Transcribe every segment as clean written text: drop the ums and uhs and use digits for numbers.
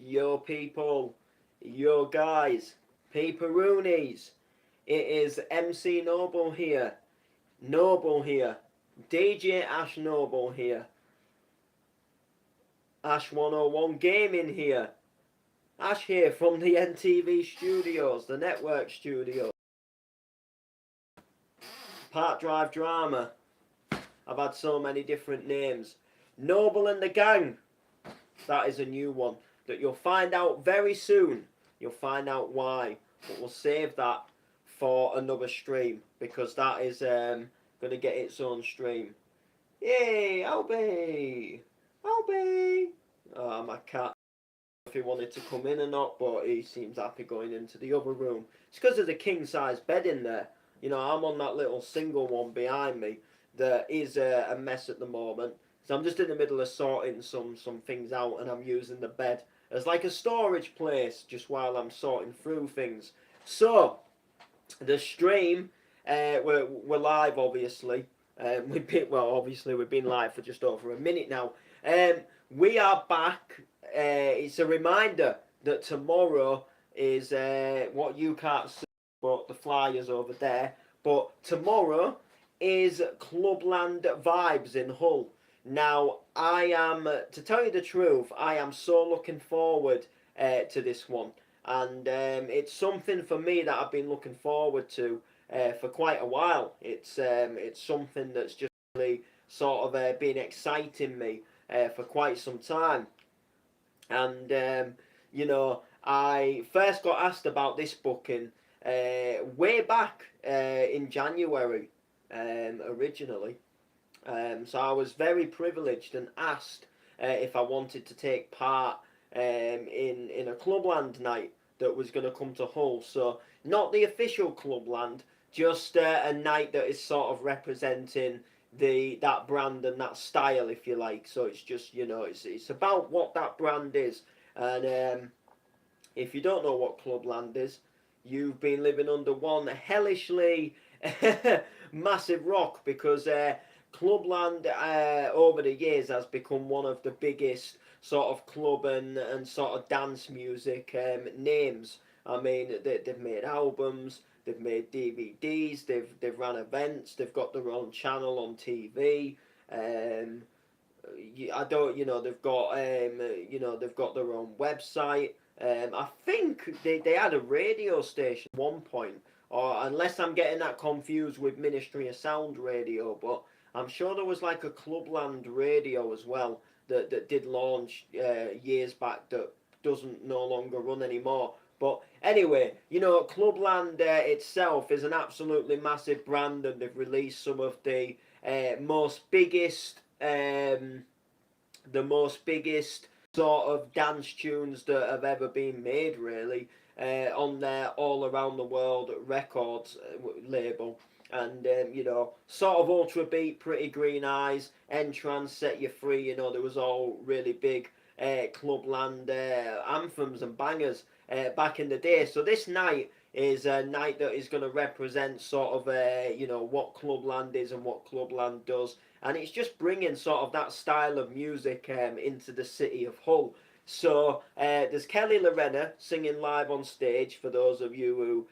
Yo people, yo guys, Paperoonies. It is MC Noble here. Noble here. DJ Ash Noble here. Ash 101 Gaming here. Ash here from the NTV studios, the network studios. Park Drive Drama. I've had so many different names. Noble and the Gang. That is a new one that you'll find out very soon. You'll find out why. But we'll save that for another stream because that is going to get its own stream. Yay, Albie! Albie! Oh, my cat. If he wanted to come in or not, but he seems happy going into the other room. It's because of the king-size bed in there. You know, I'm on that little single one behind me that is a mess at the moment. So I'm just in the middle of sorting some things out, and I'm using the bed as like a storage place just while I'm sorting through things. So the stream, we're live obviously. Obviously we've been live for just over a minute now. We are back. It's a reminder that tomorrow is what you can't see, but the flyers over there. But tomorrow is Clubland Vibes in Hull. Now, I am, to tell you the truth, I am so looking forward to this one. And it's something for me that I've been looking forward to for quite a while. It's something that's just really sort of been exciting me for quite some time. And, you know, I first got asked about this booking way back in January originally. So I was very privileged and asked if I wanted to take part in a Clubland night that was going to come to Hull. So not the official Clubland, just a night that is sort of representing that brand and that style, if you like. So it's just, you know, it's about what that brand is. And if you don't know what Clubland is, you've been living under one hellishly massive rock, because Clubland over the years has become one of the biggest sort of club and sort of dance music names. I mean, they've made albums, they've made DVDs, they've ran events, they've got their own channel on TV. I don't, you know, they've got they've got their own website. I think they had a radio station at one point, or unless I'm getting that confused with Ministry of Sound Radio, but I'm sure there was like a Clubland radio as well that did launch years back that doesn't no longer run anymore. But anyway, you know, Clubland itself is an absolutely massive brand, and they've released some of the most biggest sort of dance tunes that have ever been made, really, on their All Around the World Records label. And, you know, sort of Ultra Beat, Pretty Green Eyes, Entrance, Set You Free, you know, there was all really big Clubland anthems and bangers back in the day. So this night is a night that is going to represent sort of, you know, what Clubland is and what Clubland does. And it's just bringing sort of that style of music into the city of Hull. So there's Kelly Lorena singing live on stage, for those of you who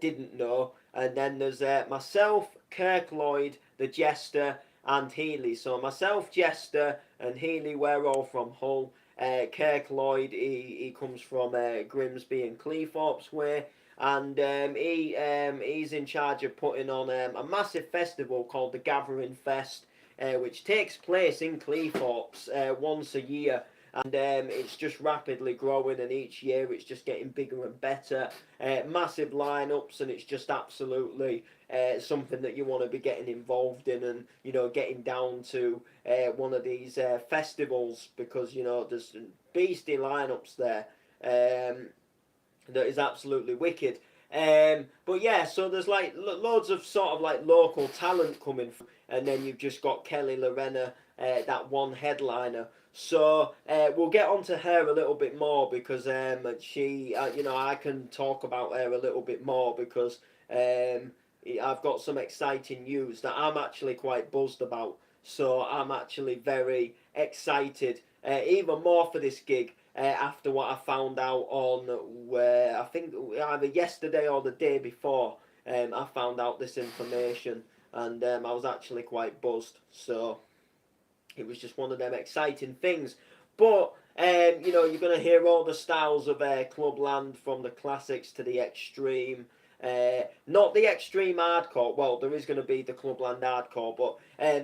didn't know. And then there's myself, Kirk Lloyd, the Jester, and Healy. So myself, Jester, and Healy, we're all from Hull. Kirk Lloyd, he comes from Grimsby and Cleethorpes Way. And he's in charge of putting on a massive festival called the Gathering Fest, which takes place in Cleethorpes once a year. And it's just rapidly growing, and each year it's just getting bigger and better. Massive lineups, and it's just absolutely something that you want to be getting involved in, and, you know, getting down to one of these festivals, because, you know, there's beastie lineups there that is absolutely wicked. But yeah, so there's like loads of sort of like local talent coming through, and then you've just got Kelly Lorena, that one headliner. So we'll get onto her a little bit more, because she, you know, I can talk about her a little bit more, because I've got some exciting news that I'm actually quite buzzed about. So I'm actually very excited, even more for this gig, after what I found out on where I think either yesterday or the day before. I found out this information, and I was actually quite buzzed. So it was just one of them exciting things. But you know, you're gonna hear all the styles of Clubland, from the classics to the extreme. Not the extreme hardcore. Well, there is going to be the Clubland hardcore, but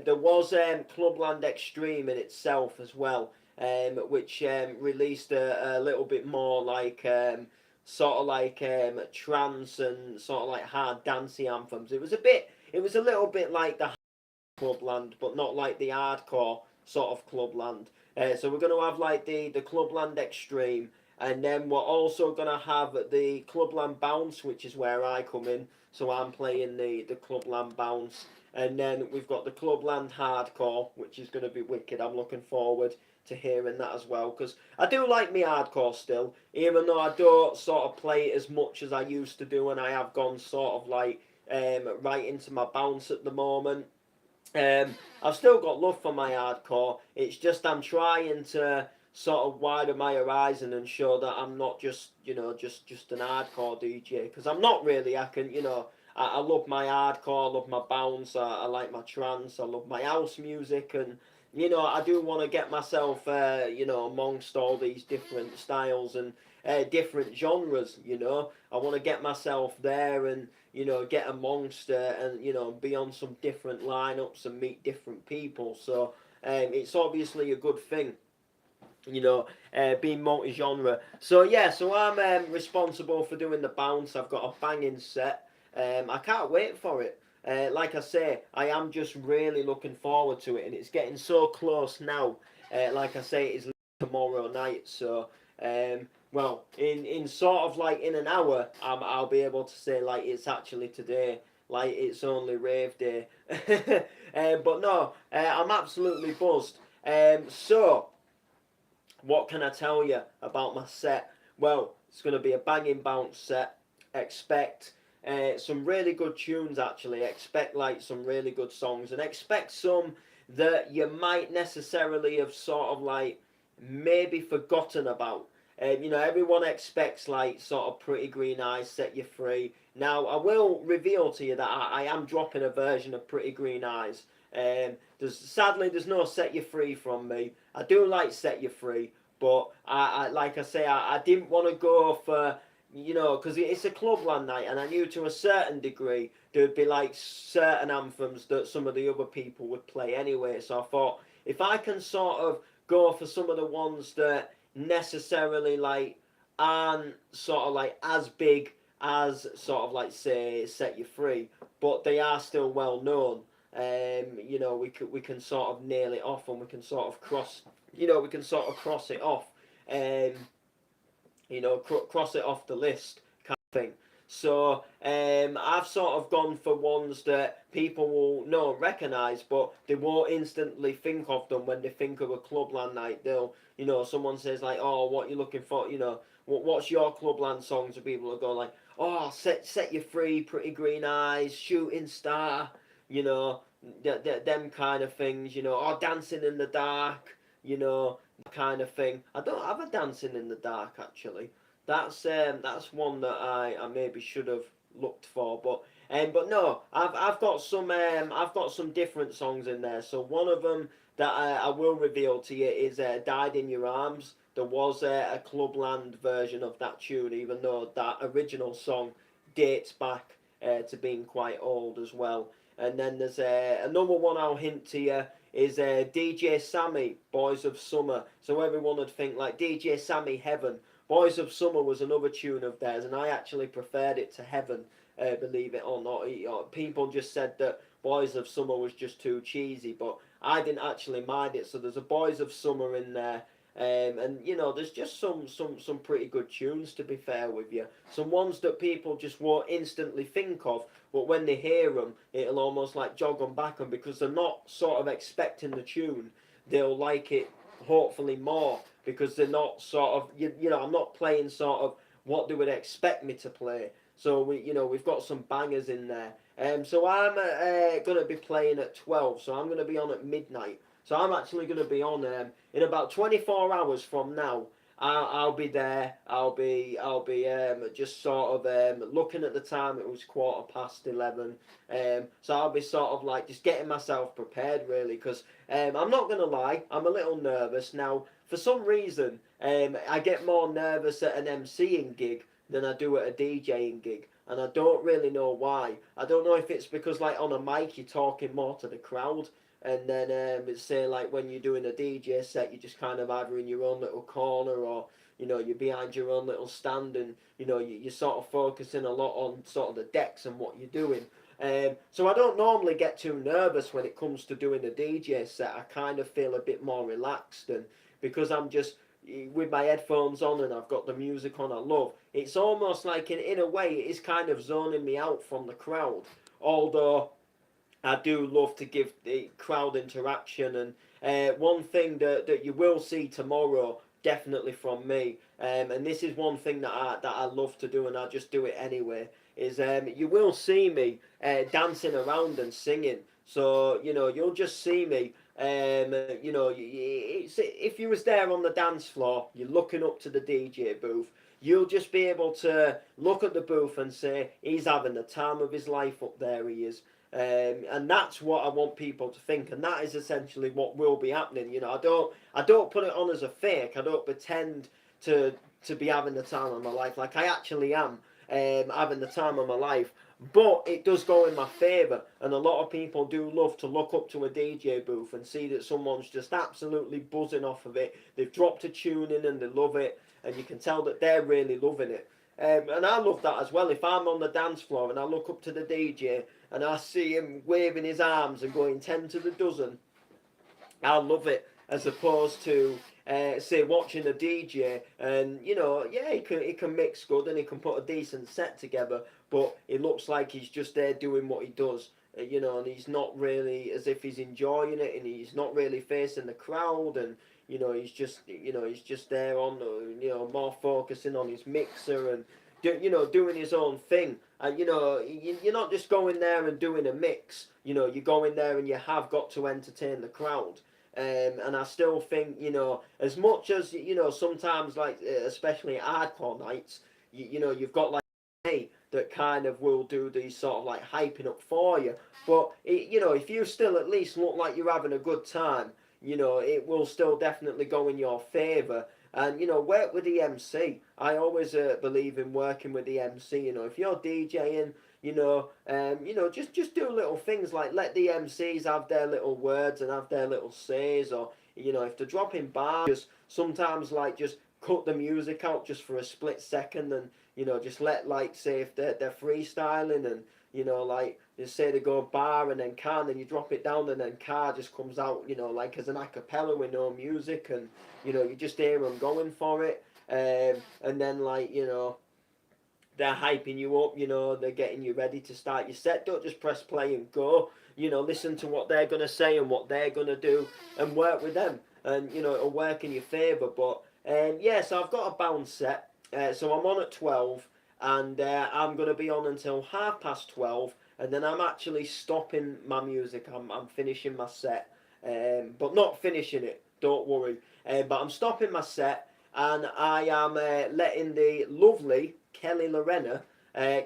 there was Clubland Extreme in itself as well, which released a little bit more like sort of like trance and sort of like hard dancey anthems. It was a little bit like the Clubland, but not like the hardcore sort of Clubland. So we're going to have like the Clubland Extreme, and then we're also going to have the Clubland Bounce, which is where I come in. So I'm playing the Clubland Bounce, and then we've got the Clubland Hardcore, which is going to be wicked. I'm looking forward to hearing that as well, because I do like me hardcore still, even though I don't sort of play it as much as I used to do, and I have gone sort of like right into my bounce at the moment. I've still got love for my hardcore. It's just I'm trying to sort of widen my horizon and show that I'm not just, you know, just an hardcore DJ, because I'm not really. I can, you know, I love my hardcore, I love my bounce, I like my trance, I love my house music, and you know, I do want to get myself, you know, amongst all these different styles and different genres. You know, I want to get myself there and, you know, get amongst and, you know, be on some different lineups and meet different people. So it's obviously a good thing, you know, being multi-genre. So yeah, so I'm responsible for doing the bounce. I've got a banging set. I can't wait for it. Like I say, I am just really looking forward to it, and it's getting so close now. Like I say, it's tomorrow night. So well, in sort of like in an hour, I'll be able to say like it's actually today. Like it's only rave day. But no, I'm absolutely buzzed. So what can I tell you about my set? Well, it's going to be a banging bounce set. Expect some really good tunes, actually. Expect like some really good songs, and expect some that you might necessarily have sort of like maybe forgotten about. You know, everyone expects like sort of Pretty Green Eyes, Set You Free. Now, I will reveal to you that I am dropping a version of Pretty Green Eyes. Sadly, there's no Set You Free from me. I do like Set You Free, but I like I say, I didn't want to go for, you know, because it's a Clubland night, and I knew to a certain degree there'd be like certain anthems that some of the other people would play anyway. So I thought, if I can sort of go for some of the ones that necessarily like aren't sort of like as big as sort of like say Set You Free, but they are still well known. You know, we can sort of nail it off, and we can sort of cross, you know, we can sort of cross it off, um, you know, cross it off the list kind of thing. So I've sort of gone for ones that people will know, recognise, but they won't instantly think of them when they think of a Clubland night. They'll, you know, someone says like, "Oh, what you looking for?" You know, what's your Clubland songs? And people will go like, "Oh, set you free, Pretty Green Eyes, Shooting Star," you know, them kind of things. You know, or Dancing in the Dark. You know, kind of thing. I don't have a Dancing in the Dark actually. That's one that I maybe should have looked for, but no, I've got some different songs in there. So one of them that I will reveal to you is "Died in Your Arms." There was a Clubland version of that tune, even though that original song dates back to being quite old as well. And then there's another one I'll hint to you is DJ Sammy, Boys of Summer. So everyone would think like DJ Sammy Heaven. Boys of Summer was another tune of theirs, and I actually preferred it to Heaven, believe it or not. People just said that Boys of Summer was just too cheesy, but I didn't actually mind it. So there's a Boys of Summer in there. And you know, there's just some pretty good tunes, to be fair with you. Some ones that people just won't instantly think of, but when they hear them, it'll almost like jog them back, and because they're not sort of expecting the tune, they'll like it hopefully more, because they're not sort of, you know, I'm not playing sort of what they would expect me to play. So we've got some bangers in there. So I'm going to be playing at 12, so I'm going to be on at midnight. So I'm actually going to be on in about 24 hours from now. I'll be there. I'll be just sort of looking at the time. It was 11:15. So I'll be sort of like just getting myself prepared really, because I'm not gonna lie, I'm a little nervous now. For some reason, I get more nervous at an MCing gig than I do at a DJing gig, and I don't really know why. I don't know if it's because like on a mic you're talking more to the crowd, and then say like when you're doing a DJ set, you're just kind of either in your own little corner, or you're behind your own little stand, and you're sort of focusing a lot on sort of the decks and what you're doing. So I don't normally get too nervous when it comes to doing a DJ set. I kind of feel a bit more relaxed, and because I'm just with my headphones on and I've got the music on I love, it's almost like in a way it is kind of zoning me out from the crowd. Although I do love to give the crowd interaction, and one thing that you will see tomorrow, definitely from me, and this is one thing that I love to do, and I just do it anyway, is you will see me dancing around and singing. So you'll just see me. If you was there on the dance floor, you're looking up to the DJ booth. You'll just be able to look at the booth and say, he's having the time of his life up there. He is. And that's what I want people to think, and that is essentially what will be happening. I don't put it on as a fake. I don't pretend to be having the time of my life. Like I actually am having the time of my life. But it does go in my favour, and a lot of people do love to look up to a DJ booth and see that someone's just absolutely buzzing off of it. They've dropped a tune in and they love it, and you can tell that they're really loving it. And I love that as well. If I'm on the dance floor and I look up to the DJ and I see him waving his arms and going 10 to the dozen, I love it, as opposed to say watching a DJ and yeah, he can mix good and he can put a decent set together, but it looks like he's just there doing what he does, and he's not really as if he's enjoying it, and he's not really facing the crowd, and he's just there on more focusing on his mixer and doing his own thing. And you're not just going there and doing a mix. You're going there and you have got to entertain the crowd. And I still think, as much as, sometimes, like, especially at hardcore nights, you've got, like, me that kind of will do these sort of, like, hyping up for you. But, if you still at least look like you're having a good time, it will still definitely go in your favour. And, work with the MC. I always believe in working with the MC. If you're DJing, just do little things like let the MCs have their little words and have their little says, or if they're dropping bars, just sometimes like just cut the music out just for a split second, and just let, like, say if they're freestyling, and like just say they go bar and then car, and then you drop it down and then car just comes out, like as an acapella with no music, and you just hear them going for it, and then like they're hyping you up, they're getting you ready to start your set. Don't just press play and go. Listen to what they're going to say and what they're going to do, and work with them. And, it'll work in your favour. But, yeah, so I've got a bounce set. So I'm on at 12, and I'm going to be on until 12:30, and then I'm actually stopping my music. I'm finishing my set, but not finishing it, don't worry. But I'm stopping my set, and I am letting the lovely Kelly Lorena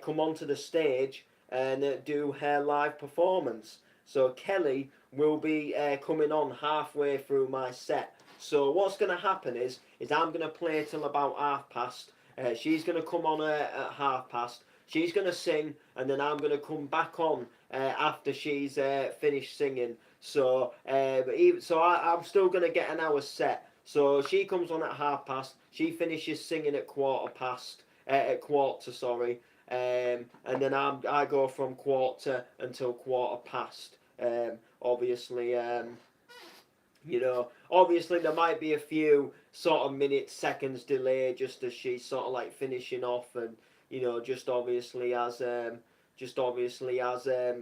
come onto the stage and do her live performance. So Kelly will be coming on halfway through my set. So what's going to happen is I'm going to play till about past. She's going to come on at past. She's going to sing, and then I'm going to come back on after she's finished singing. So I'm still going to get an hour set. So she comes on at past. She finishes singing at quarter, sorry. And then I go from quarter until quarter past. Obviously, obviously there might be a few sort of minutes, seconds delay just as she's sort of like finishing off, and just obviously as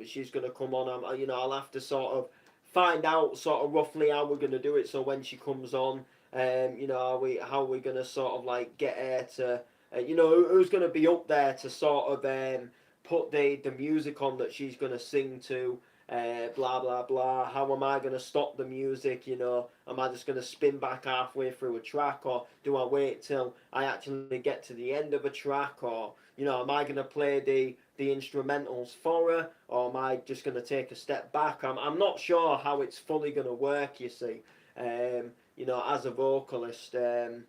she's gonna come on, I'll have to sort of find out sort of roughly how we're gonna do it. So when she comes on, how we're gonna sort of like get her to. Who's going to be up there to sort of put the music on that she's going to sing to, blah blah blah. How am I going to stop the music? You know, am I just going to spin back halfway through a track, or do I wait till I actually get to the end of a track, or you know, am I going to play the instrumentals for her, or am I just going to take a step back? I'm not sure how it's fully going to work. You see, you know, as a vocalist, you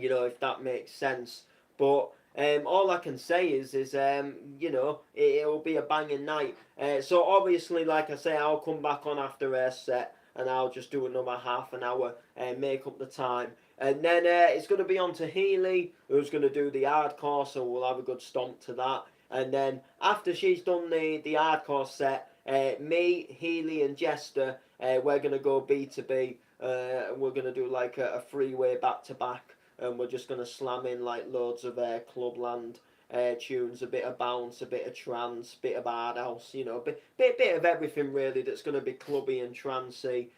know, if that makes sense. But all I can say is you know, it'll be a banging night. So obviously, like I say, I'll come back on after her set and I'll just do another half an hour and make up the time. And then it's going to be on to Healy, who's going to do the hardcore, so we'll have a good stomp to that. And then after she's done the hardcore set, me, Healy, and Jester, we're going to go B2B. We're going to do like a freeway back to back, and we're just going to slam in like loads of Clubland tunes, a bit of bounce, a bit of trance, bit of hard house, you know, bit of everything really that's going to be clubby and trancey.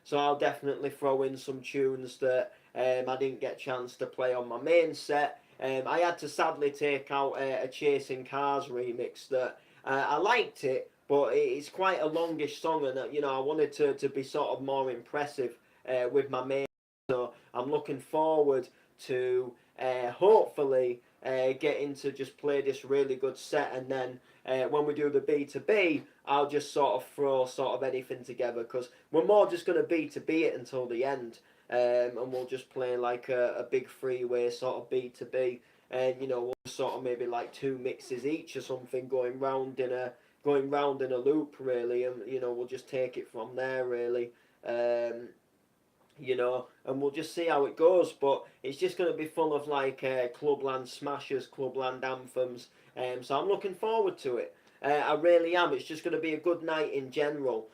So I'll definitely throw in some tunes that I didn't get a chance to play on my main set. I had to sadly take out a Chasing Cars remix that I liked it, but it's quite a longish song, and you know, I wanted to be sort of more impressive with my main. So I'm looking forward to hopefully getting to just play this really good set, and then when we do the B2B, I'll just sort of throw sort of anything together, because we're more just going to B2B it until the end, and we'll just play like a big freeway sort of B2B, and you know, we'll sort of maybe like 2 mixes each or something going round in a loop really, and you know, we'll just take it from there really. You know, and we'll just see how it goes. But it's just going to be full of like Clubland smashers, Clubland anthems. So I'm looking forward to it. I really am. It's just going to be a good night in general.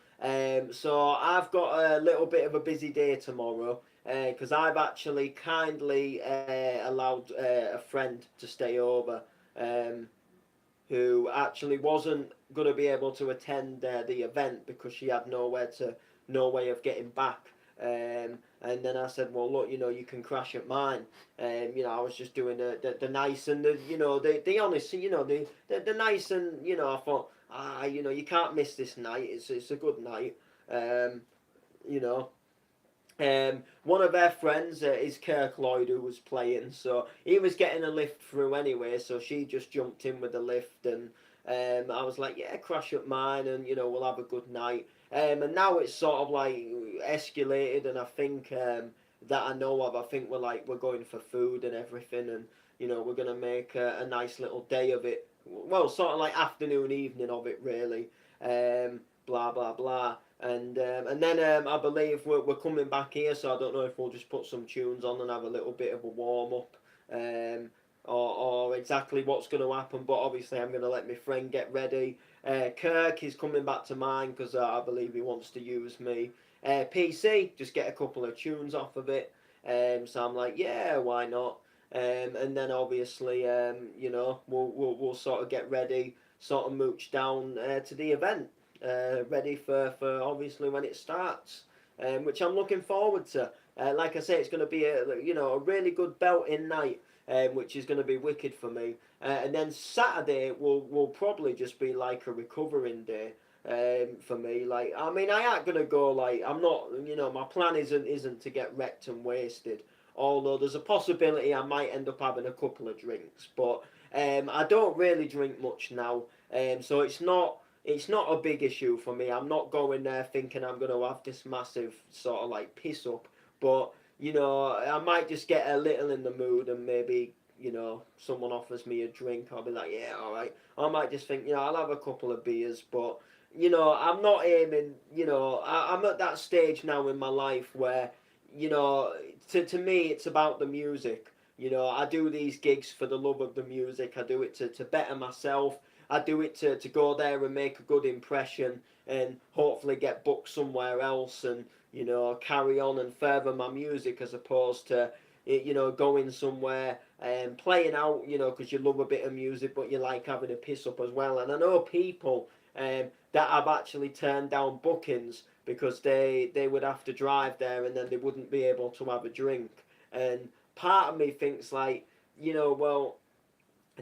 So I've got a little bit of a busy day tomorrow, because I've actually kindly allowed a friend to stay over, who actually wasn't going to be able to attend the event because she had no way of getting back. And then I said, well, look, you know, you can crash at mine. You know, I was just doing the nice and you know, the honest, you know, the nice, and you know, I thought, you know, you can't miss this night. It's a good night. You know. One of their friends is Kirk Lloyd, who was playing, so he was getting a lift through anyway, so she just jumped in with the lift, and I was like, yeah, crash at mine, and you know, we'll have a good night. And now it's sort of like escalated, and I think that I know of, I think we're going for food and everything, and you know, we're gonna make a nice little day of it. Well, sort of like afternoon, evening of it, really. Blah blah blah. And then I believe we're coming back here, so I don't know if we'll just put some tunes on and have a little bit of a warm up, or exactly what's going to happen. But obviously, I'm going to let my friend get ready. Kirk is coming back to mine because I believe he wants to use me. PC, just get a couple of tunes off of it. So I'm like, yeah, why not? And then obviously, you know, we'll sort of get ready, sort of mooch down to the event. Ready for obviously when it starts, which I'm looking forward to. Like I say, it's going to be a really good belting night, which is going to be wicked for me. And then Saturday will probably just be like a recovering day for me. Like, I mean, I ain't gonna go like, I'm not, you know, my plan isn't to get wrecked and wasted. Although there's a possibility I might end up having a couple of drinks, but I don't really drink much now, so it's not a big issue for me. I'm not going there thinking I'm going to have this massive sort of like piss up. But, you know, I might just get a little in the mood, and maybe, you know, someone offers me a drink. I'll be like, yeah, all right. I might just think, you know, I'll have a couple of beers. But, you know, I'm not aiming, you know, I'm at that stage now in my life where, you know, to me, it's about the music. You know, I do these gigs for the love of the music. I do it to better myself. I do it to go there and make a good impression, and hopefully get booked somewhere else, and you know, carry on and further my music, as opposed to, you know, going somewhere and playing out, you know, because you love a bit of music but you like having a piss up as well. And I know people that have actually turned down bookings because they would have to drive there and then they wouldn't be able to have a drink. And part of me thinks like, you know, well,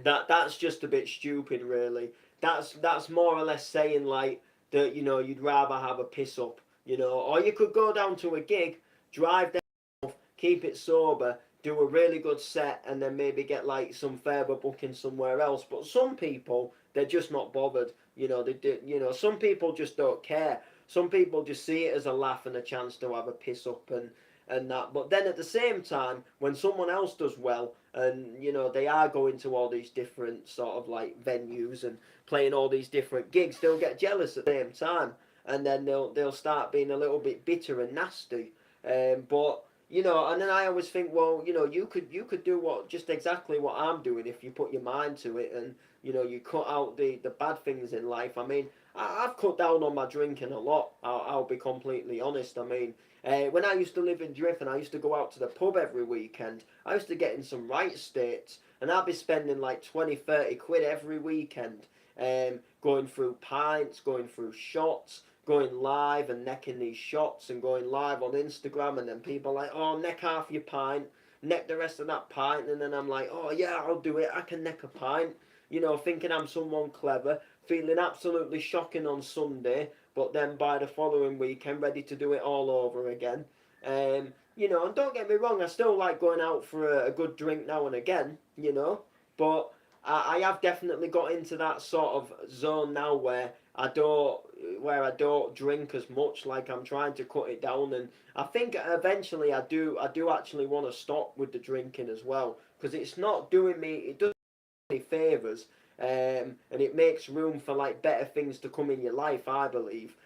that's just a bit stupid, really. That's more or less saying like that, you know, you'd rather have a piss up, you know, or you could go down to a gig, drive down, keep it sober, do a really good set, and then maybe get like some further booking somewhere else. But some people, they're just not bothered, you know. They do, you know, some people just don't care. Some people just see it as a laugh and a chance to have a piss up and that. But then at the same time, when someone else does well, and you know they are going to all these different sort of like venues and playing all these different gigs, they'll get jealous at the same time, and then they'll start being a little bit bitter and nasty. But you know, and then I always think, well, you know, you could do what just exactly what I'm doing if you put your mind to it, and you know, you cut out the bad things in life. I mean, I've cut down on my drinking a lot. I'll be completely honest. I mean, when I used to live in Drift, I used to go out to the pub every weekend, I used to get in some right states, and I'd be spending like 20, 30 quid every weekend, going through pints, going through shots, going live and necking these shots and going live on Instagram, and then people are like, oh, neck half your pint, neck the rest of that pint, and then I'm like, oh yeah, I'll do it, I can neck a pint, you know, thinking I'm someone clever, feeling absolutely shocking on Sunday, but then by the following weekend ready to do it all over again. You know, and don't get me wrong, I still like going out for a good drink now and again, you know, but I have definitely got into that sort of zone now where I don't drink as much. Like, I'm trying to cut it down, and I think eventually I do actually want to stop with the drinking as well, because it's not doing me, it doesn't do me any favors, and it makes room for like better things to come in your life, I believe.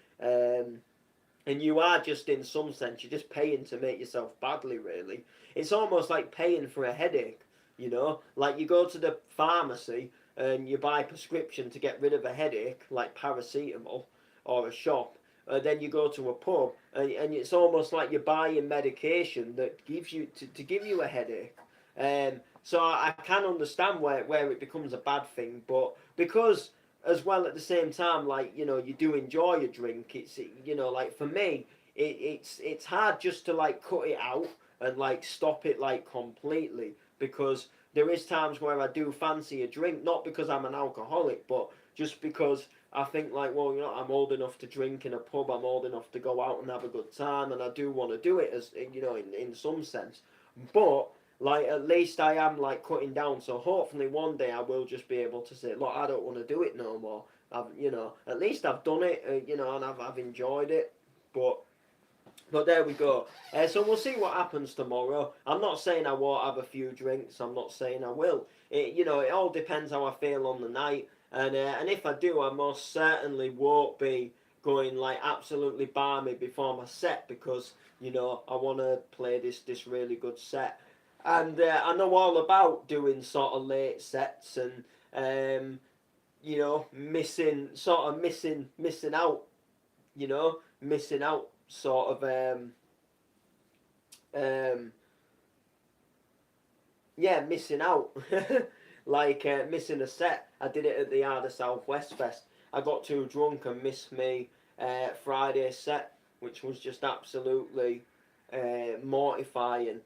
And you are just, in some sense, you're just paying to make yourself badly, really. It's almost like paying for a headache, you know? Like, you go to the pharmacy and you buy a prescription to get rid of a headache, like paracetamol or a shop. Then you go to a pub, and it's almost like you're buying medication that gives you to give you a headache. So I can understand where it becomes a bad thing, but because as well at the same time, like, you know, you do enjoy a drink, it's, you know, like for me, it's hard just to like cut it out and like stop it like completely, because there is times where I do fancy a drink, not because I'm an alcoholic, but just because I think like, well, you know, I'm old enough to drink in a pub, I'm old enough to go out and have a good time, and I do want to do it, as you know, in some sense. But like, at least I am like cutting down, so hopefully one day I will just be able to say, look, I don't want to do it no more. You know, at least I've done it, you know, and I've enjoyed it. But there we go. So we'll see what happens tomorrow. I'm not saying I won't have a few drinks. I'm not saying I will. You know, it all depends how I feel on the night. And if I do, I most certainly won't be going like absolutely balmy before my set, because you know I want to play this really good set. And I know all about doing sort of late sets and you know, missing out, you know, missing out sort of um yeah, missing out. Like missing a set. I did it at the Arda Southwest Fest. I got too drunk and missed me Friday set, which was just absolutely mortifying.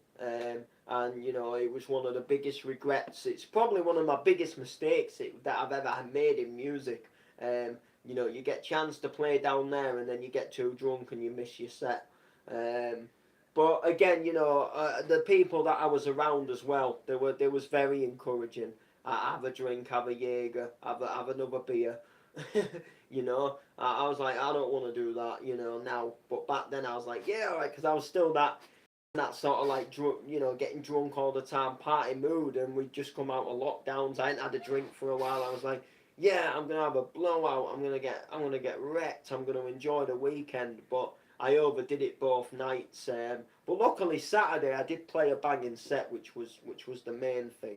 And you know, it was one of the biggest regrets. It's probably one of my biggest mistakes that I've ever made in music. You know, you get chance to play down there, and then you get too drunk and you miss your set. But again, you know, the people that I was around as well, they was very encouraging. Have a drink, have a Jaeger, have another beer. You know, I was like, I don't want to do that, you know, now. But back then I was like, yeah, all right, because I was still that sort of like you know, getting drunk all the time, party mood, and we just come out of lockdowns. I hadn't had a drink for a while. I was like, yeah, I'm gonna have a blowout. I'm gonna get wrecked. I'm gonna enjoy the weekend, but I overdid it both nights. But luckily Saturday I did play a banging set, which was the main thing.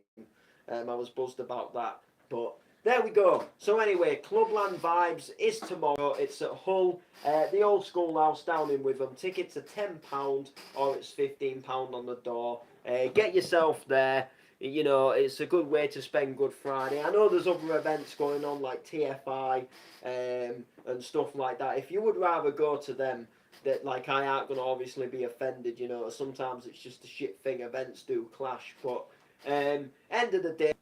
I was buzzed about that. But there we go. So anyway, Clubland Vibes is tomorrow. It's at Hull, the old school house down in Witham. Tickets are £10 or it's £15 on the door. Get yourself there. You know, it's a good way to spend Good Friday. I know there's other events going on like TFI and stuff like that. If you would rather go to them, that like I aren't going to obviously be offended, you know. Sometimes it's just a shit thing. Events do clash. But end of the day,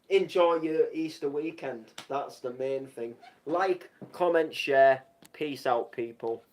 enjoy your Easter weekend. That's the main thing. Like, comment, share. Peace out, people.